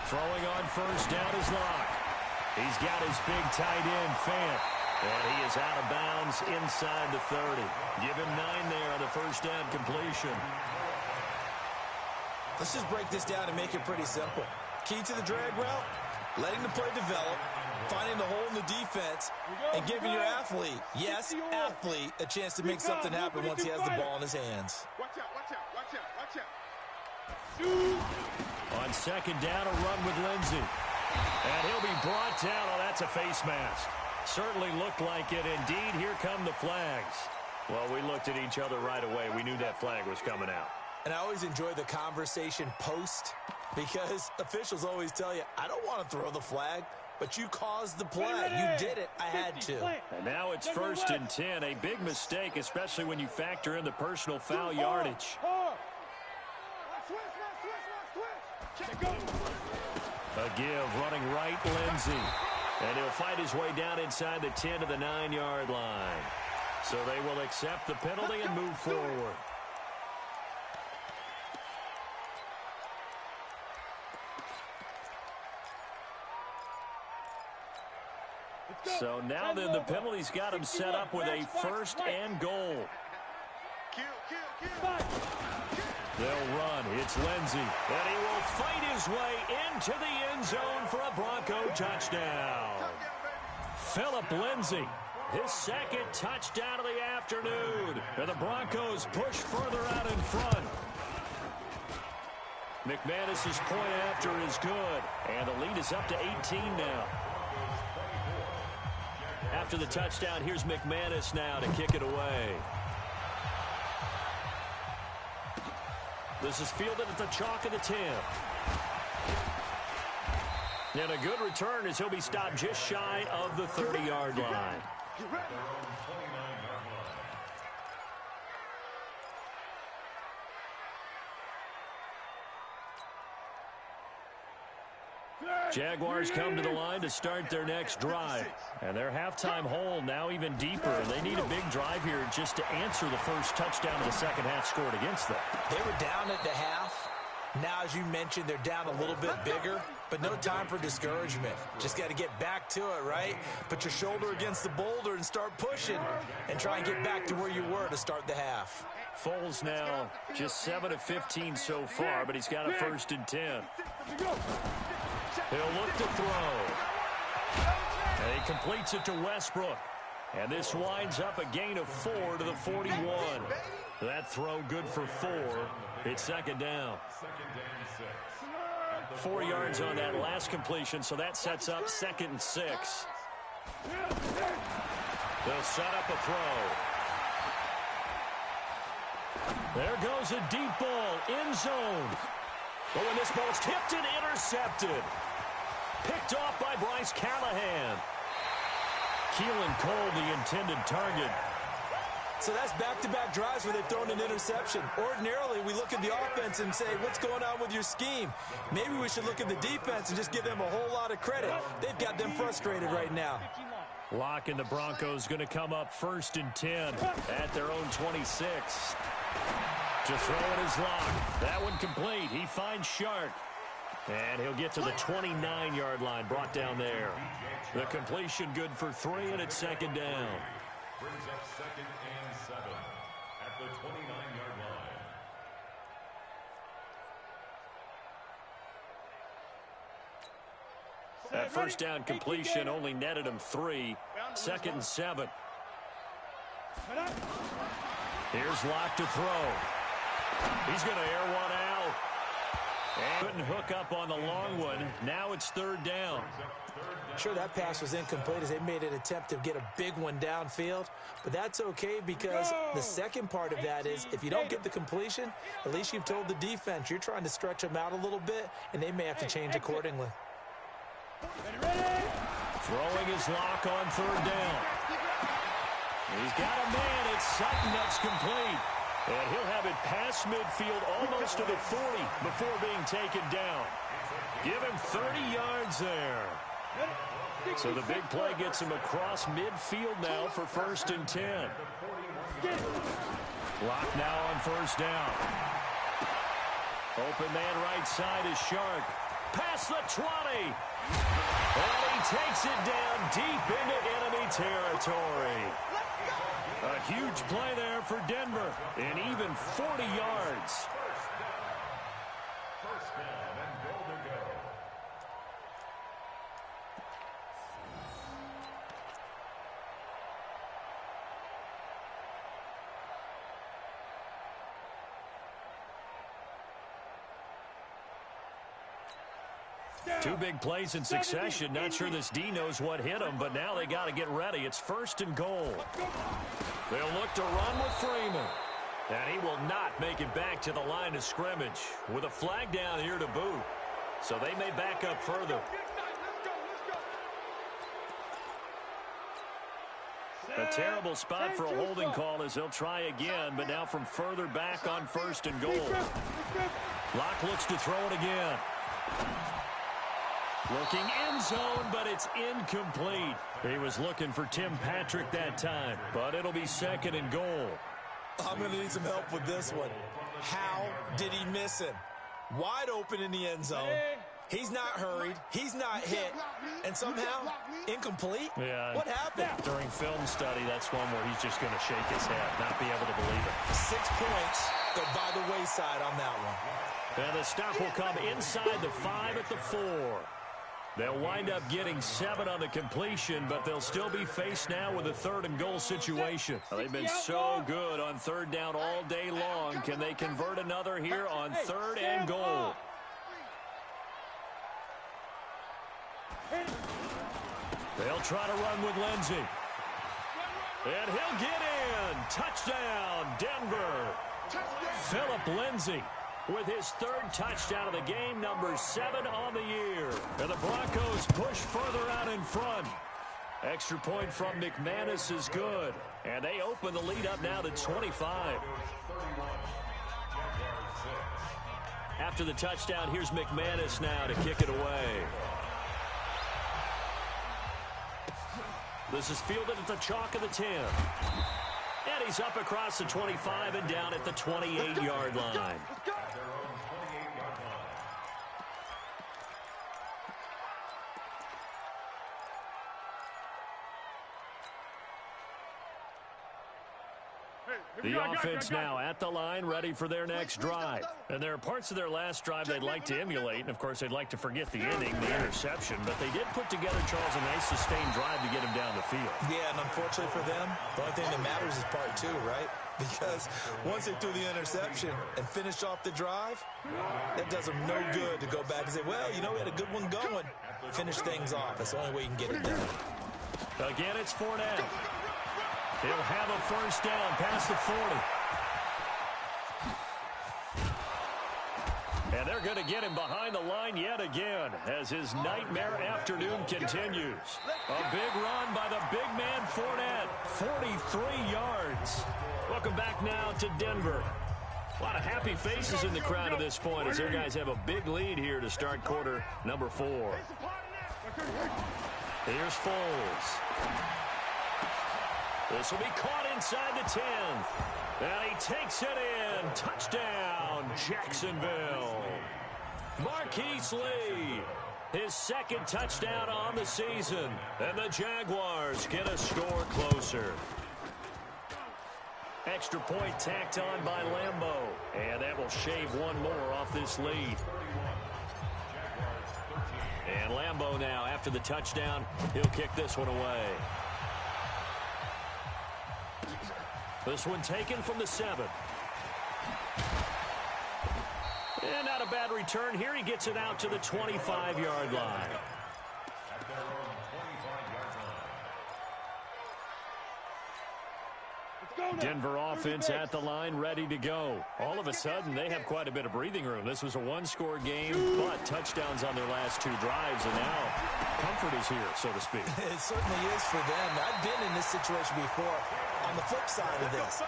Throwing on first down is Locke. He's got his big tight end, Fant. And he is out of bounds inside the 30. Give him 9 there on the first down completion. Let's just break this down and make it pretty simple. Key to the drag route, letting the play develop, finding the hole in the defense, and giving your athlete, yes, athlete, a chance to make something happen once he has the ball in his hands. Watch out. On second down, a run with Lindsey. And he'll be brought down. Oh, that's a face mask. Certainly looked like it. Indeed, here come the flags. Well, we looked at each other right away. We knew that flag was coming out. And I always enjoy the conversation post because officials always tell you, I don't want to throw the flag, but you caused the play. You did it. I had to. And now it's first and 10. A big mistake, especially when you factor in the personal foul yardage. A give, running right, Lindsey. And he'll fight his way down inside the 10 to the 9-yard line. So they will accept the penalty and move forward. So now then the penalty's got him set up with a first and goal. They'll run. It's Lindsey. And he will fight his way into the end zone for a Bronco touchdown. Phillip Lindsey, his second touchdown of the afternoon. And the Broncos push further out in front. McManus's point after is good. And the lead is up to 18 now. After the touchdown, here's McManus now to kick it away. This is fielded at the chalk of the 10. And a good return as he'll be stopped just shy of the 30-yard line. Jaguars come to the line to start their next drive. And their halftime hole now even deeper. And they need a big drive here just to answer the first touchdown of the second half scored against them. They were down at the half. Now, as you mentioned, they're down a little bit bigger, but no time for discouragement. Just got to get back to it, right? Put your shoulder against the boulder and start pushing and try and get back to where you were to start the half. Foles now just 7 of 15 so far, but he's got a first and 10. He'll look to throw. And he completes it to Westbrook. And this winds up a gain of 4 to the 41. That throw good for 4. It's second down. 4 yards on that last completion, so that sets up 2nd and 6. They'll set up a throw. There goes a deep ball, end zone. Oh, and this ball's tipped and intercepted. Picked off by Bryce Callahan. Keelan Cole, the intended target. So that's back-to-back drives where they've thrown an interception. Ordinarily, we look at the offense and say, what's going on with your scheme? Maybe we should look at the defense and just give them a whole lot of credit. They've got them frustrated right now. Locke and the Broncos going to come up 1st and 10 at their own 26. To throw it is Locke. That one complete. He finds Shark. And he'll get to the 29-yard line, brought down there. The completion good for 3, and it's second down. Brings up 2nd and 7 at the 29-yard line. That first down completion only netted him 3. 2nd and 7. Here's Locke to throw. He's going to air one out. And couldn't hook up on the long one. Now it's 3rd down. Sure, that pass was incomplete as they made an attempt to get a big one downfield. But that's okay because the second part of that is if you don't get the completion, at least you've told the defense you're trying to stretch them out a little bit, and they may have to change accordingly. Throwing his Locke on 3rd down. He's got a man. It's Sutton that's complete. And he'll have it past midfield almost to the 40 before being taken down. Give him 30 yards there. So the big play gets him across midfield now for 1st and 10. Locke now on 1st down. Open man right side is Shark. Past the 20. And he takes it down deep into enemy territory. A huge play there for Denver, and even 40 yards. First down and goal to go. Two big plays in succession. Not sure this D knows what hit him, but now they got to get ready. It's 1st and goal. They'll look to run with Freeman. And he will not make it back to the line of scrimmage with a flag down here to boot. So they may back up further. A terrible spot for a holding call as they'll try again, but now from further back on 1st and goal. Locke looks to throw it again. Looking end zone, but it's incomplete. He was looking for Tim Patrick that time, but it'll be 2nd and goal. I'm going to need some help with this one. How did he miss him? Wide open in the end zone. He's not hurried. He's not hit. And somehow, incomplete? Yeah. What happened? During film study, that's one where he's just going to shake his head, not be able to believe it. 6 points go by the wayside on that one. And the stop will come inside the 5 at the 4. They'll wind up getting 7 on the completion, but they'll still be faced now with a 3rd and goal situation. They've been so good on 3rd down all day long. Can they convert another here on 3rd and goal? They'll try to run with Lindsey. And he'll get in. Touchdown, Denver. Philip Lindsey with his 3rd touchdown of the game, number 7 on the year. And the Broncos push further out in front. Extra point from McManus is good. And they open the lead up now to 25. After the touchdown, here's McManus now to kick it away. This is fielded at the chalk of the 10. And he's up across the 25 and down at the 28-yard line. The offense now at the line, ready for their next drive. And there are parts of their last drive they'd like to emulate. And, of course, they'd like to forget the ending, the interception. But they did put together, Charles, a nice sustained drive to get him down the field. Yeah, and unfortunately for them, the only thing that matters is part 2, right? Because once they threw the interception and finished off the drive, that does them no good to go back and say, well, you know, we had a good one going. Finish things off. That's the only way you can get it done. Again, it's Fournette. He'll have a 1st down past the 40. And they're going to get him behind the line yet again as his nightmare afternoon continues. A big run by the big man Fournette. 43 yards. Welcome back now to Denver. A lot of happy faces in the crowd at this point as their guys have a big lead here to start quarter number 4. Here's Foles. This will be caught inside the 10. And he takes it in. Touchdown, Jacksonville. Marquise Lee, his 2nd touchdown on the season. And the Jaguars get a score closer. Extra point tacked on by Lambeau. And that will shave one more off this lead. And Lambeau now, after the touchdown, he'll kick this one away. This one taken from the 7. And not a bad return here. He gets it out to the 25-yard line. Denver offense at the line, ready to go. All of a sudden, they have quite a bit of breathing room. This was a one-score game, but touchdowns on their last 2 drives, and now comfort is here, so to speak. It certainly is for them. I've been in this situation before on the flip side of this.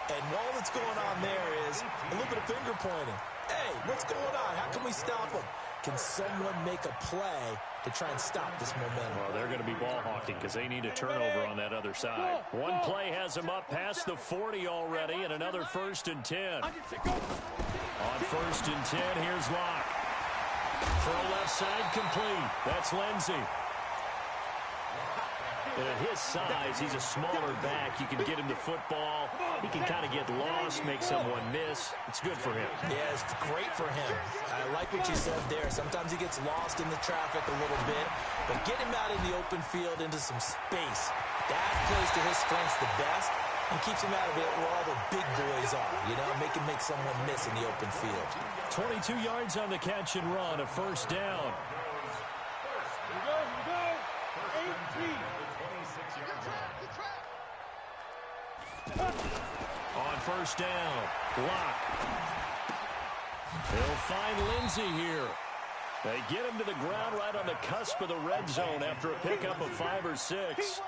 And all that's going on there is a little bit of finger pointing. Hey, what's going on? How can we stop them? Can someone make a play to try and stop this momentum? Well, they're going to be ball hawking because they need a turnover on that other side. One play has them up past the 40 already, and another 1st and 10. On 1st and 10, here's Locke. Throw left side complete. That's Lindsey. And at his size, he's a smaller back. You can get him the football. He can kind of get lost, make someone miss. It's good for him. Yeah, it's great for him. I like what you said there. Sometimes he gets lost in the traffic a little bit, but get him out in the open field into some space. That plays to his strengths the best and keeps him out of it where all the big boys are, you know, make someone miss in the open field. 22 yards on the catch and run, a 1st down. Here we go. 18. On 1st down, Locke. He'll find Lindsey here. They get him to the ground right on the cusp of the red zone after a pickup of 5 or 6.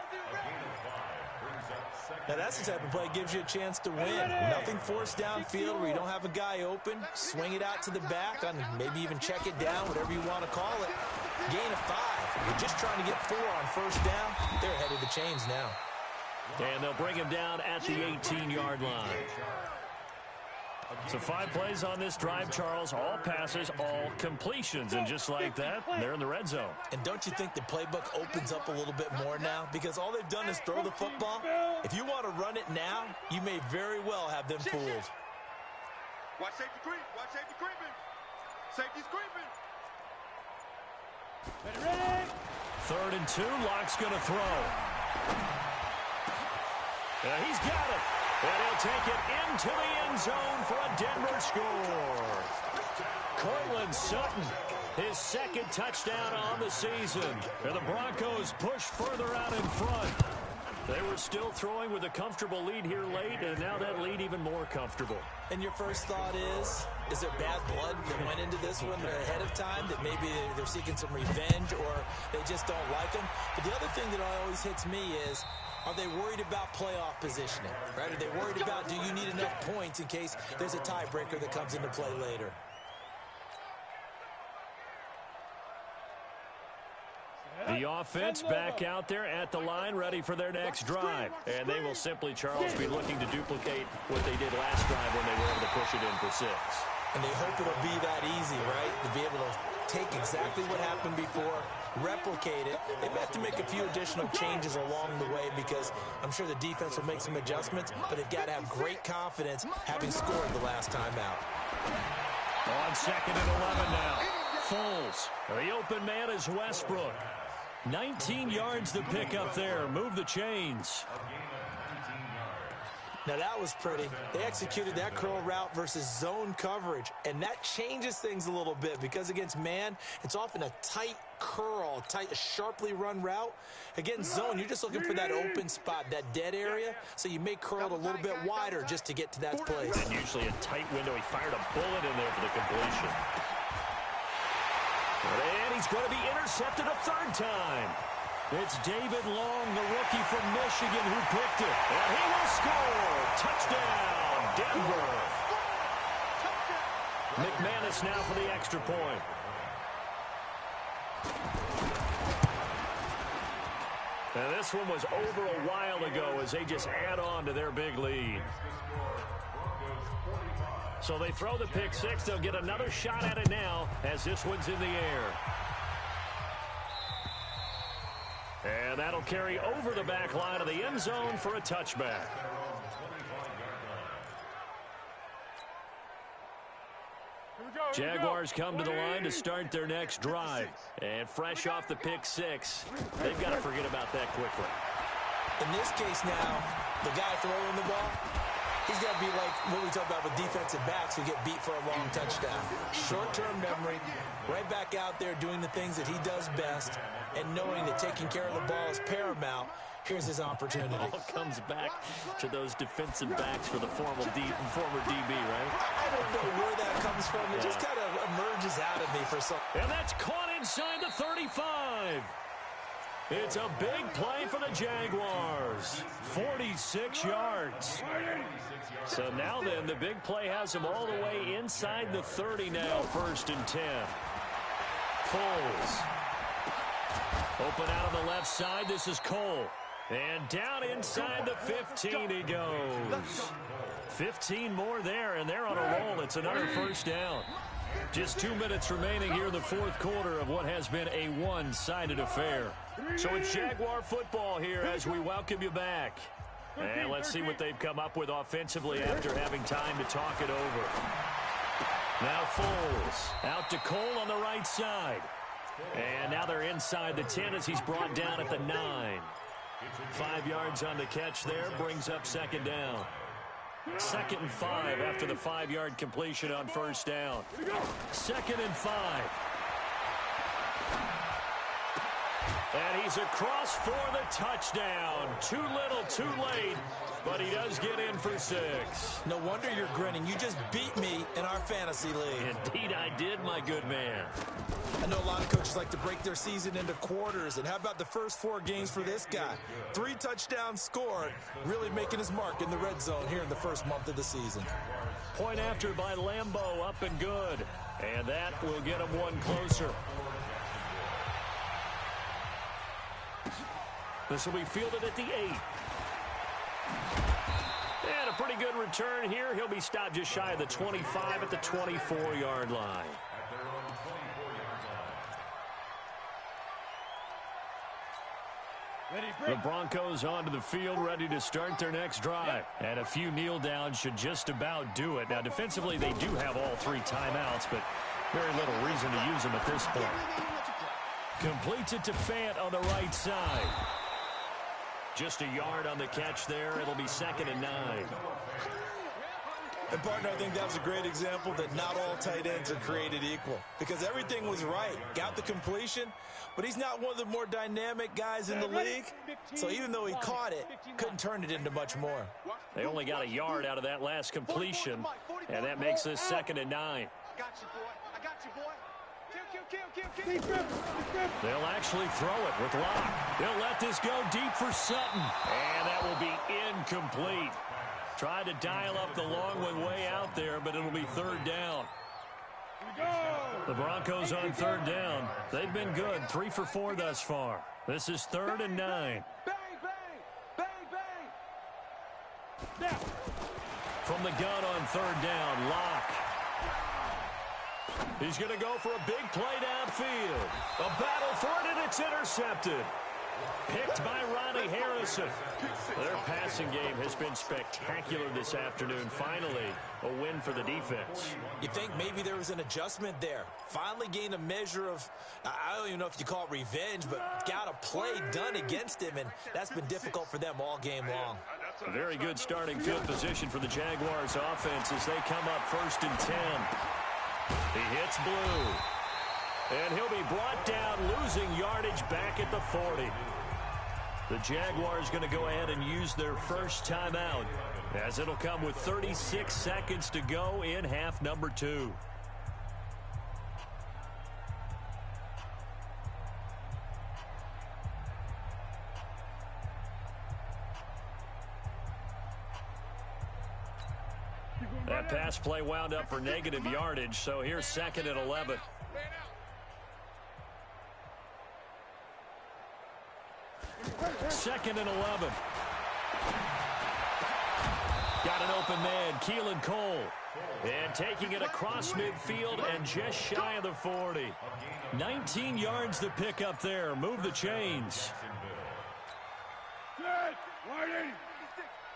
Now that's the type of play that gives you a chance to win. Nothing forced downfield where you don't have a guy open. Swing it out to the back, on maybe even check it down, whatever you want to call it. Gain of 5. You're just trying to get 4 on 1st down. They're ahead of the chains now. And they'll bring him down at the 18-yard line. So 5 plays on this drive, Charles. All passes, all completions. And just like that, they're in the red zone. And don't you think the playbook opens up a little bit more now? Because all they've done is throw the football. If you want to run it now, you may very well have them fooled. Watch safety creep. Watch safety creeping. Safety's creeping. Ready? 3rd and 2. Locke's going to throw. He's got it. And he'll take it into the end zone for a Denver score. Cortland Sutton, his 2nd touchdown on the season. And the Broncos push further out in front. They were still throwing with a comfortable lead here late, and now that lead even more comfortable. And your first thought is there bad blood that went into this one ahead of time, that maybe they're seeking some revenge or they just don't like them? But the other thing that always hits me is, are they worried about playoff positioning? Right? Are they worried about, do you need enough points in case there's a tiebreaker that comes into play later? The offense back out there at the line, ready for their next drive. And they will simply, Charles, be looking to duplicate what they did last drive when they were able to push it in for 6. And they hope it'll be that easy, right? To be able to take exactly what happened before, replicate it. They may have to make a few additional changes along the way because I'm sure the defense will make some adjustments, but they've got to have great confidence having scored the last time out. On 2nd and 11 now. Foles. The open man is Westbrook. 19 yards to pick up there. Move the chains. Now that was pretty. They executed that curl route versus zone coverage, and that changes things a little bit because against man, it's often a tight curl, a sharply run route. Against zone, you're just looking for that open spot, that dead area, so you may curl it a little bit wider just to get to that place. And usually a tight window. He fired a bullet in there for the completion. And he's going to be intercepted a 3rd time. It's David Long, the rookie from Michigan, who picked it. And he will score. Touchdown, Denver. McManus now for the extra point. And this one was over a while ago as they just add on to their big lead. So they throw the pick 6. They'll get another shot at it now as this one's in the air. And that'll carry over the back line of the end zone for a touchback. Here we go. Jaguars come to the line to start their next drive. And fresh off the pick six, they've got to forget about that quickly. In this case now, the guy throwing the ball, he's got to be like what we talk about with defensive backs who get beat for a long touchdown. Short-term memory, right back out there doing the things that he does best, and knowing that taking care of the ball is paramount. Here's his opportunity. It all comes back to those defensive backs for the former DB, right? I don't know where that comes from. It just kind of emerges out of me for some. And that's caught inside the 35. It's a big play for the Jaguars. 46 yards. So now then, the big play has them all the way inside the 30 now, 1st and 10. Foles. Open out on the left side. This is Cole. And down inside the 15 he goes. 15 more there, and they're on a roll. It's another 1st down. Just 2 minutes remaining here in the 4th quarter of what has been a one-sided affair. So it's Jaguar football here as we welcome you back. And let's see what they've come up with offensively after having time to talk it over. Now Foles out to Cole on the right side. And now they're inside the 10 as he's brought down at the 9. 5 yards on the catch there, brings up 2nd down. 2nd and 5 after the 5-yard completion on 1st down. 2nd and 5. And he's across for the touchdown. Too little, too late, but he does get in for 6. No wonder you're grinning. You just beat me in our fantasy league. Indeed I did, my good man. I know a lot of coaches like to break their season into quarters, and how about the first 4 games for this guy? 3 touchdowns scored, really making his mark in the red zone here in the first month of the season. Point after by Lambeau, up and good. And that will get him one closer. This will be fielded at the 8. And a pretty good return here. He'll be stopped just shy of the 25 at the 24-yard line. The Broncos onto the field, ready to start their next drive. And a few kneel downs should just about do it. Now, defensively, they do have all 3 timeouts, but very little reason to use them at this point. Completes it to Fant on the right side. Just a yard on the catch there. It'll be 2nd and 9. And, partner, I think that was a great example that not all tight ends are created equal. Because everything was right. Got the completion, but he's not one of the more dynamic guys in the league. So even though he caught it, couldn't turn it into much more. They only got a yard out of that last completion, and that makes this 2nd and 9. I got you, boy. I got you, boy. Kill. They'll actually throw it with Locke. They'll let this go deep for Sutton. And that will be incomplete. Tried to dial up the long one way out there, but it'll be 3rd down. The Broncos on 3rd down. They've been good, 3 for 4 thus far. This is 3rd and 9. Bang, bang, bang, bang. Now, from the gun on 3rd down, Locke. He's going to go for a big play downfield. A battle for it, and it's intercepted. Picked by Ronnie Harrison. Their passing game has been spectacular this afternoon. Finally, a win for the defense. You think maybe there was an adjustment there. Finally gained a measure of, I don't even know if you call it revenge, but got a play done against him, and that's been difficult for them all game long. A very good starting field position for the Jaguars offense as they come up 1st and 10. He hits Blue. And he'll be brought down, losing yardage back at the 40. The Jaguars going to go ahead and use their first timeout, as it'll come with 36 seconds to go in half number 2. That pass play wound up for negative yardage, so here's 2nd and 11. Second and 11. Got an open man, Keelan Cole. And taking it across midfield and just shy of the 40. 19 yards to pick up there. Move the chains.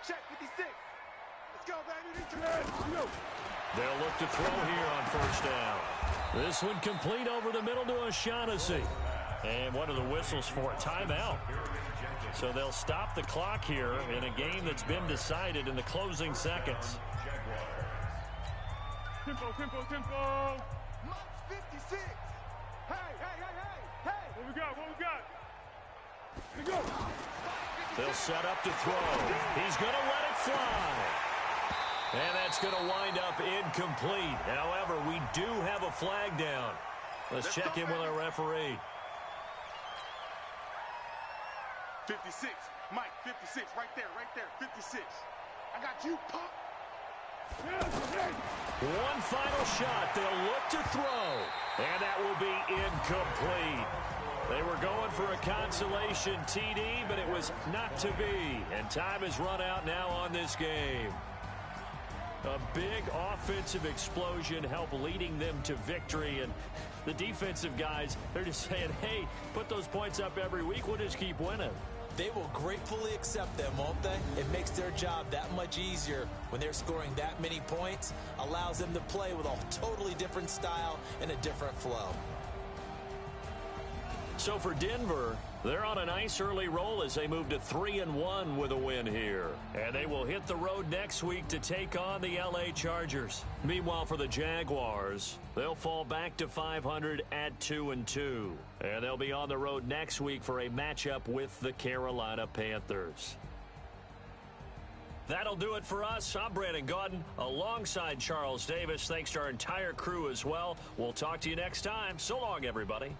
Check 56. Let's Let's go, baby. They'll look to throw here on first down. This one complete over the middle to O'Shaughnessy. And what are the whistles for? A timeout. So they'll stop the clock here in a game that's been decided in the closing seconds. Tempo, tempo, tempo. Mike's 56. Hey. What we got? Here we go. They'll set up to throw. He's going to let it fly. And that's going to wind up incomplete. However, we do have a flag down. Let's check in with our referee. 56. Mike, 56. Right there. 56. I got you, punk. One final shot. They'll look to throw. And that will be incomplete. They were going for a consolation TD, but it was not to be. And time has run out now on this game. A big offensive explosion helped leading them to victory. And the defensive guys, they're just saying, hey, put those points up every week. We'll just keep winning. They will gratefully accept them, won't they? It makes their job that much easier when they're scoring that many points. Allows them to play with a totally different style and a different flow. So for Denver, they're on a nice early roll as they move to 3-1 with a win here. And they will hit the road next week to take on the LA Chargers. Meanwhile, for the Jaguars, they'll fall back to 500 at 2-2. And they'll be on the road next week for a matchup with the Carolina Panthers. That'll do it for us. I'm Brandon Gaudin alongside Charles Davis. Thanks to our entire crew as well. We'll talk to you next time. So long, everybody.